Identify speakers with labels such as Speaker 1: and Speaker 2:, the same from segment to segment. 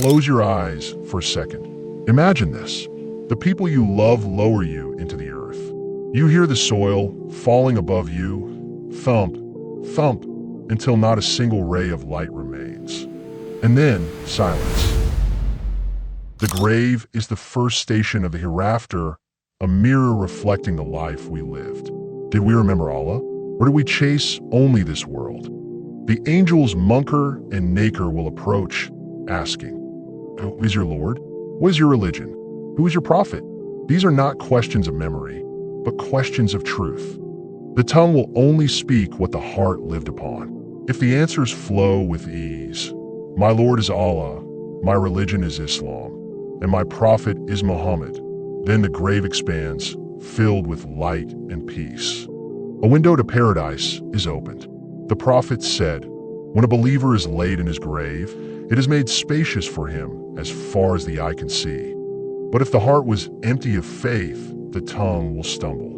Speaker 1: Close your eyes for a second. Imagine this. The people you love lower you into the earth. You hear the soil falling above you, thump, thump, until not a single ray of light remains. And then, silence. The grave is the first station of the hereafter, a mirror reflecting the life we lived. Did we remember Allah? Or did we chase only this world? The angels Munkar and Nakir will approach, asking, "Who is your Lord? What is your religion? Who is your prophet?" These are not questions of memory, but questions of truth. The tongue will only speak what the heart lived upon. If the answers flow with ease, "My Lord is Allah, my religion is Islam, and my prophet is Muhammad," then the grave expands, filled with light and peace. A window to paradise is opened. The prophet said, "When a believer is laid in his grave, it is made spacious for him as far as the eye can see. But if the heart was empty of faith, the tongue will stumble.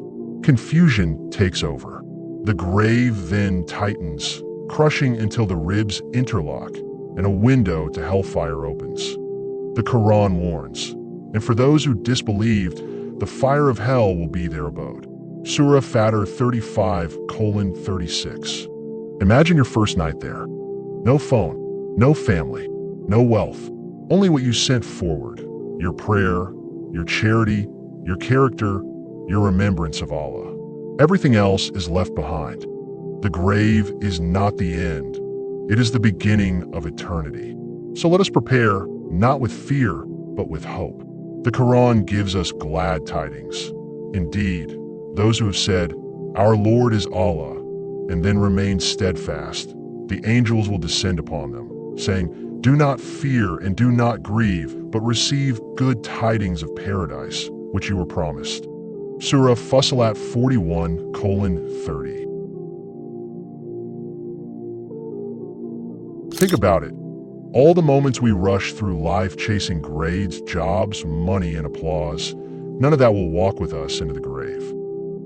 Speaker 1: Confusion takes over. The grave then tightens, crushing until the ribs interlock, and a window to hellfire opens. The Quran warns, and for those who disbelieved, the fire of hell will be their abode." Surah Fatir 35:36. Imagine your first night there. No phone, no family, no wealth, only what you sent forward, your prayer, your charity, your character, your remembrance of Allah. Everything else is left behind. The grave is not the end. It is the beginning of eternity. So let us prepare, not with fear, but with hope. The Quran gives us glad tidings. Indeed, those who have said, "Our Lord is Allah," and then remain steadfast, the angels will descend upon them, saying, "Do not fear and do not grieve, but receive good tidings of paradise, which you were promised." Surah Fussilat 41:30. Think about it. All the moments we rush through life chasing grades, jobs, money, and applause, none of that will walk with us into the grave.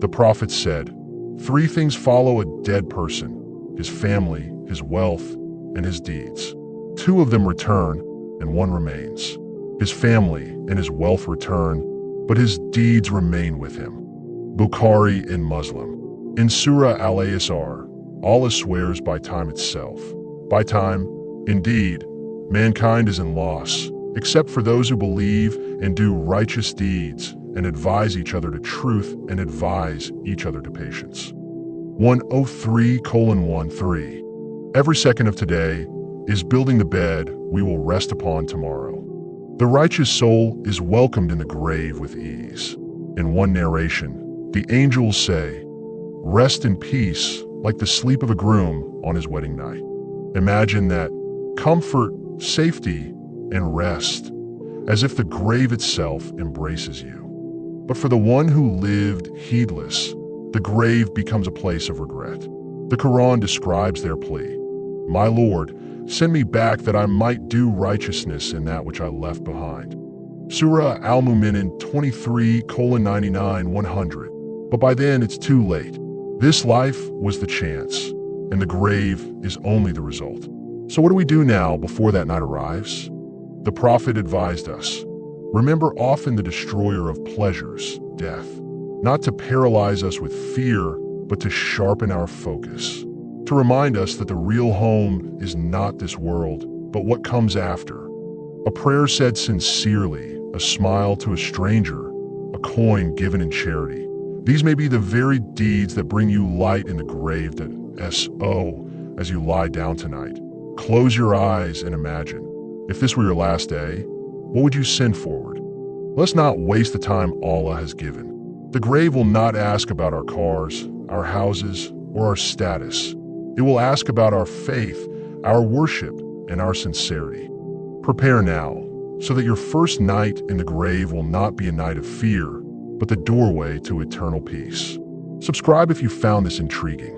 Speaker 1: The Prophet said, "Three things follow a dead person: his family, his wealth, and his deeds. Two of them return, and one remains. His family and his wealth return, but his deeds remain with him." Bukhari and Muslim. In Surah Al-Isra, Allah swears by time itself. By time, indeed, mankind is in loss, except for those who believe and do righteous deeds and advise each other to truth and advise each other to patience. 103:13. Every second of today is building the bed we will rest upon tomorrow. The righteous soul is welcomed in the grave with ease. In one narration, the angels say, "Rest in peace like the sleep of a groom on his wedding night." Imagine that comfort, safety, and rest, as if the grave itself embraces you. But for the one who lived heedless, the grave becomes a place of regret. The Quran describes their plea, "My Lord, send me back that I might do righteousness in that which I left behind." Surah Al-Mu'minin 23:99-100. But by then it's too late. This life was the chance, and the grave is only the result. So what do we do now before that night arrives? The Prophet advised us, remember often the destroyer of pleasures, death, not to paralyze us with fear, but to sharpen our focus, to remind us that the real home is not this world, but what comes after. A prayer said sincerely, a smile to a stranger, a coin given in charity. These may be the very deeds that bring you light in the grave that S.O. as you lie down tonight. Close your eyes and imagine, if this were your last day, what would you send forward? Let's not waste the time Allah has given. The grave will not ask about our cars, our houses, or our status. It will ask about our faith, our worship, and our sincerity. Prepare now, so that your first night in the grave will not be a night of fear, but the doorway to eternal peace. Subscribe if you found this intriguing.